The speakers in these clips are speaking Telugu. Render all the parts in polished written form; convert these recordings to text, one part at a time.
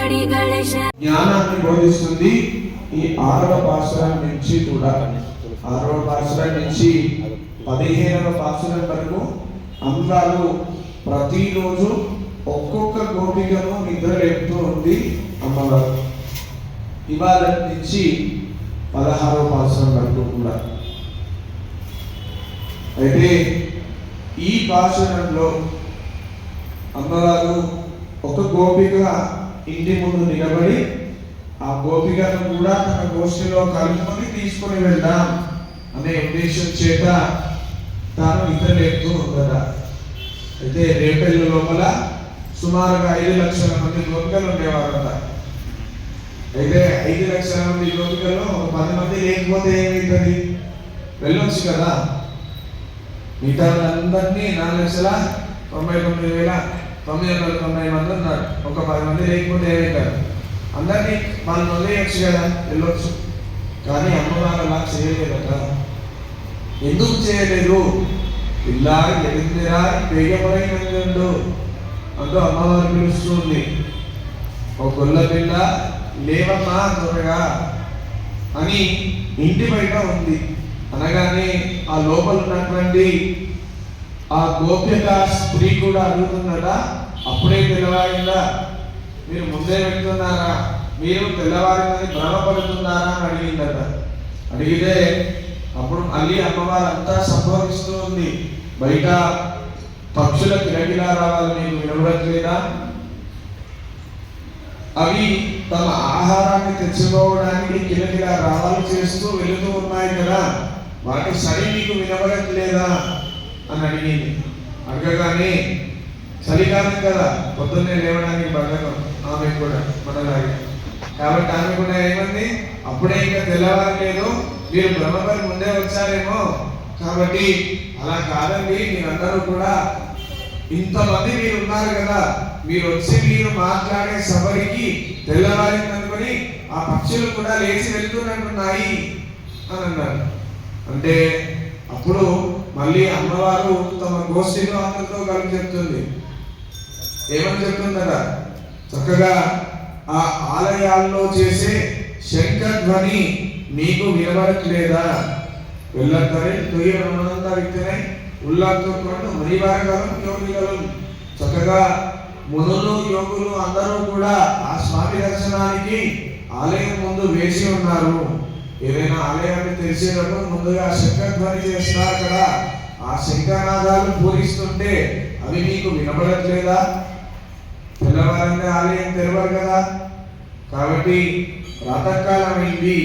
జ్ఞానాన్ని బోధిస్తుంది. ఈ 6వ పాసురం నుంచి కూడా 6వ పాసురం నుంచి 15వ పాసురం వరకు అమ్మవారు ప్రతిరోజు ఒక్కొక్క గోపికను నిద్రలేపుతూ ఉంది అమ్మవారు. ఇవాళ నుంచి 16వ పాసురం వరకు కూడా. అయితే ఈ పాసురంలో అమ్మవారు ఒక గోపిక ఇంటి ముందు నిలబడి ఆ గోపికను కూడా తన గోష్ఠిలో కలుపుకొని తీసుకొని వెళ్దాం అనే ఉద్దేశం చేత తాను నిద్రలేపుతూ ఉందట. అయితే రేపెల్లు లోపల సుమారుగా 5 లక్షల మంది గోపికలు ఉండేవారట. అయితే 5 లక్షల మంది గోపికలు ఒక 10 మంది లేకపోతే ఏమవుతుంది? వెళ్ళొచ్చు కదా. మిగతా అందరినీ 4,99,990 మంది ఉన్నారు. ఒక 10 మంది లేకపోతే ఏమవుతారు? అందరినీ మనం వదిలేయచ్చు కదా, వెళ్ళొచ్చు. కానీ అమ్మవారు అలా చేయలేదట. ఎందుకు చేయలేదు? ఇలా ఎదిగిరా పేగపరైనందు అంటూ అమ్మవారు పిలుస్తుంది. ఒక గొల్ల పిల్ల లేవమ్మా త్వరగా అని ఇంటి బయట ఉంది. అనగానే ఆ లోపల ఉన్నటువంటి ఆ గోప్యత స్త్రీ కూడా అడుగుతుందట, అప్పుడే తెల్లవారిందా? మీరు ముందే వెళ్తున్నారా? మీరు తెల్లవారిందని భ్రమపడుతున్నారా అని అడిగిందట. అడిగితే అప్పుడు మళ్ళీ అమ్మవారు అంతా సంభవిస్తూ ఉంది. బయట పక్షుల కిలకిలా రావాలి మీకు వినబడట్లేదా? అవి తమ ఆహారాన్ని తెచ్చుకోవడానికి కిలకిలా రావాలి చేస్తూ వెళుతూ ఉన్నాయి కదా, వాటి సరి మీకు వినబడట్లేదా అని అడిగింది. అడగగానే చలికాలం కదా, పొద్దున్నే లేవడానికి బద్ధకం ఆమె కూడా మనలాగే. కాబట్టి ఆమె కూడా ఏమంది, అప్పుడే ఇంకా తెల్లవారలేదు, మీరు బ్రహ్మపరి ముందే వచ్చారేమో, కాబట్టి అలా కాదండి, మీరందరూ కూడా ఇంతమంది మీరు ఉన్నారు కదా, మీరు వచ్చి మీరు మాట్లాడే సభకి తెల్లవారిందనుకొని ఆ పక్షులు కూడా లేచి వెళ్తున్నట్టున్నాయి అని అన్నారు. అంటే అప్పుడు మళ్ళీ అమ్మవారు తమ గోష్ఠిలో అందరితో కలిపి చెప్తుంది. ఏమని చెప్తుందట? చక్కగా ఆ ఆలయాల్లో చేసే శంఖధ్వని మీకు వినబడట్లేదా? వెళ్ళంతరే తొయ్య బ్రహ్మానంద వ్యక్తినే ఉల్లాసంతో మణివారగలం యోగిగలం. చక్కగా మునులు యోగులు అందరూ కూడా ఆ స్వామి దర్శనానికి ఆలయం ముందు వేసి ఉన్నారు. ఏదైనా ఆలయాన్ని తెలిసేటప్పుడు ముందుగా శంఖధ్వని చేస్తారు కదా, ఆ శంఖనాదాలు పూరిస్తుంటే అవి మీకు వినబడట్లేదా? తెల్లవారంగా ఆలయం తెరవరు కదా, కాబట్టి ప్రాతకాలం అయింది,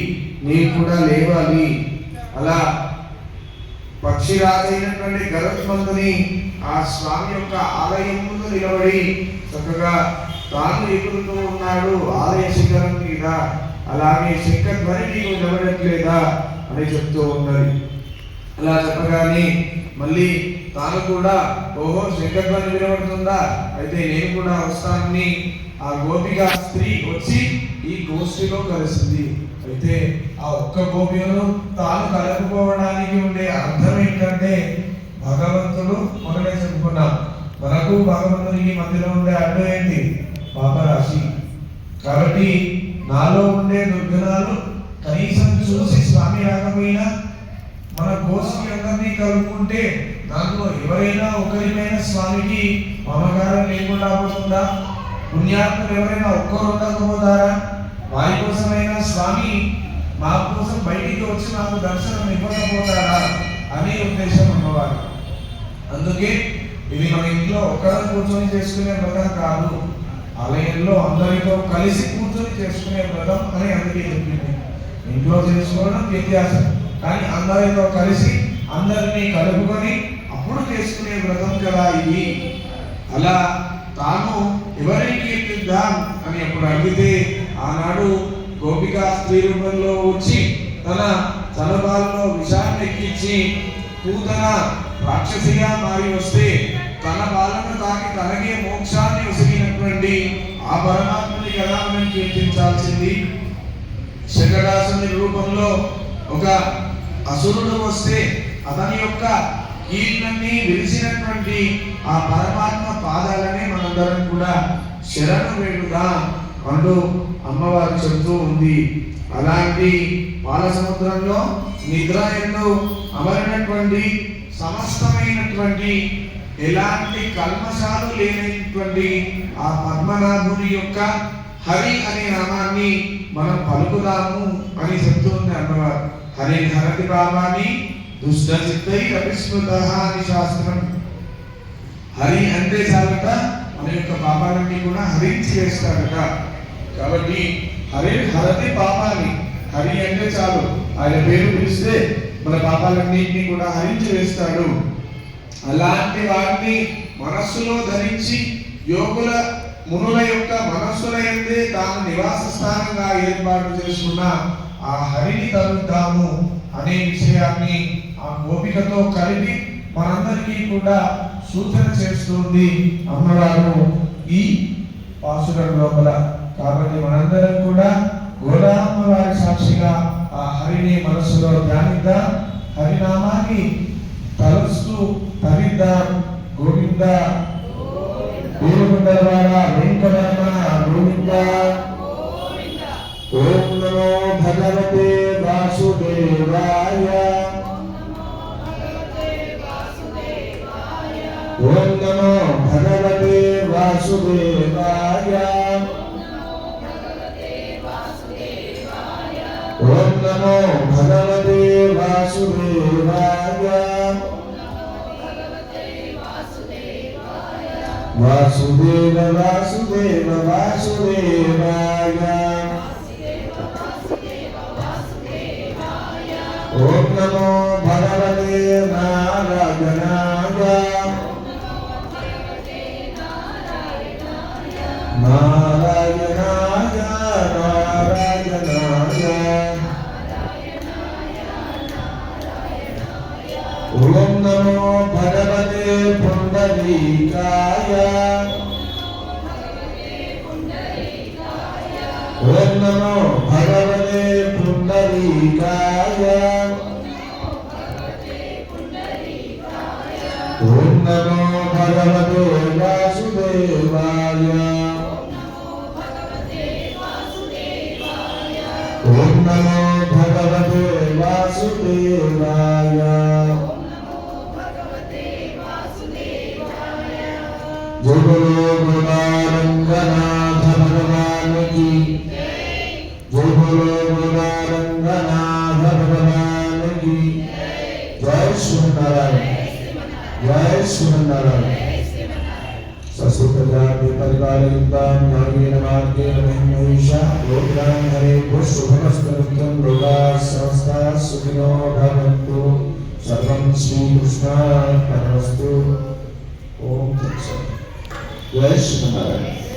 నీవు కూడా లేవాలి. అలా పక్షిరాజైనటువంటి గరుత్మంతుని ఆ స్వామి యొక్క ఆలయం ముందు నిలబడి చక్కగా తాను ఎగురుతూ ఉన్నాడు ఆలయ శిఖరం మీద. అలాగే శంఖధ్వని నీకు వినబడట్లేదా అని చెప్తూ ఉన్నది. అలా చెప్పగానే మళ్ళీ తాను కూడా ఓహో శంఖధ్వని వినబడుతుందా, అయితే నేను కూడా వస్తానని ఆ గోపిక స్త్రీ వచ్చి ఈ గోష్ఠిలో కలిసింది. అయితే ఆ ఒక్క గోపికను తాను కలుపుకోవడానికి ఉండే అర్థం ఏంటంటే, భగవంతుడు మొదలై చెప్పుకున్నాం, మనకు భగవంతునికి మధ్యలో ఉండే అడ్డు ఏంటి? పాపరాశి. కాబట్టి నాలో ఉండే దుర్గుణాలు కనీసం చూసి స్వామి రాకపోయినా మన గోష్ఠి అందరినీ కలుపుకుంటే దాంట్లో ఎవరైనా ఒకరిపైన స్వామికి మమకారం లేకుండా పోతుందా? పుణ్యాత్ములు ఎవరైనా ఒక్కరు ఉండకపోతారా? వారి కోసమైనా స్వామి మా కోసం బయటికి వచ్చి మాకు దర్శనం ఇవ్వకపోతాడా అనే ఉద్దేశం ఉన్నవారు. అందుకే ఇది మన ఇంట్లో ఒక్కరు కూర్చొని చేసుకునే వ్రతం కాదు, ఆలయంలో అందరితో కలిసి కూర్చొని చేసుకునే వ్రతం అని అందుకే చెప్పింది. ఇంట్లో చేసుకోవడం వ్యత్యాసం, కానీ అందరితో కలిసి అందరినీ కలుపుకొని అప్పుడు చేసుకునే వ్రతం కదా ఇది. అలా తాను ఎవరిని కీర్తిద్దాం అని అప్పుడు అడిగితే ఆనాడు గోపికా స్త్రీ రూపంలో వచ్చి తన తలబాల్లో విషాన్ని ఎక్కించి పూతన రాక్షసిగా మారి వస్తే తన బాలను తాకి తనకే మోక్షాన్ని ఉసిగినటువంటి ఆ పరమాత్మని కదా మనం కీర్తించాల్సింది. శంకరాసుని రూపంలో ఒక అసురుడు వస్తే అతని యొక్క కీర్తిని విరిచినటువంటి ఆ పరమాత్మ పాదాలనే మనందరం కూడా శరణు వేడుదాం అంటూ అమ్మవారు చెబుతూ ఉంది. అలాంటి పాల సముద్రంలో నిద్ర ఎందు అమరినటువంటి సమస్తమైనటువంటి ఎలాంటి కల్మషాలు లేనటువంటి ఆ పద్మనాభుని యొక్క హరి అనే నామాన్ని మనం పలుకుదాము అని చెప్తుంది అమ్మవారు. హరి హరతి పాపాన్ని దుష్ట చిత్తై అవిస్మృత అని శాస్త్రం. హరి అంటే చాలట మన యొక్క పాపాలన్నీ కూడా హరించి వేస్తాడట. కాబట్టి హరి హరతి పాపాన్ని, హరి అంటే చాలు, ఆయన పేరు పిలిస్తే మన పాపాలన్నింటినీ కూడా హరించి వేస్తాడు. అలాంటి వాటిని మనస్సులో ధరించి యోగుల మునుల యొక్క మనస్సుల యందే తాను నివాస స్థానంగా ఏర్పాటు చేసుకున్న ఆ హరిని తలుద్దాము అనే విషయాన్ని ఆ గోపికతో కలిపి మనందరికీ కూడా సూచన చేస్తుంది అమ్మవారు ఈ పాసురం లోపల. కాబట్టి మనందరం కూడా గోదామ్మవారి సాక్షిగా ఆ హరిని మనస్సులో ధ్యానిద్దాం, హరినామాన్ని తలుస్తూ తరిద్దాం. గోవింద గోవిందవాడ వెంకటరమణ గోవింద. ఓం నమో భగవతే వాసుదేవాయ. ఓం నమో భగవతే వాసుదేవాయ. ఓం నమో భగవతే వాసుదేవాయ. వాసుదేవ వాసుదేవ వాసుదేవాయ. ఓం నమో భగవతే నారాయణాయ. నారాయణాయ నారాయణాయ. ఓం నమో భగవతే పుండరీకాయ. ఓం నమో భగవతే పుండరీకాయ. ఓం నమో భగవతే వాసుదేవాయ. ఓం నమో భగవతే వాసుదేవాయ. జయ బోలో గోదారంగనాథ భగవాన్ की, जय बोलो गोदारंगनाथ भगवान की। जय श्रीनारायण, जय श्रीनारायण। ससुप्रजाति परिपालयन्तां न्यायेन मार्गेण महिमैषा लोकान् हरे शुभमस्तु नित्यं लोकाः समस्ताः सुखिनो भवन्तु। सर्वं श्रीकृष्णार्पणमस्तु। ओम तत्सत्। जय श्रीनारायण।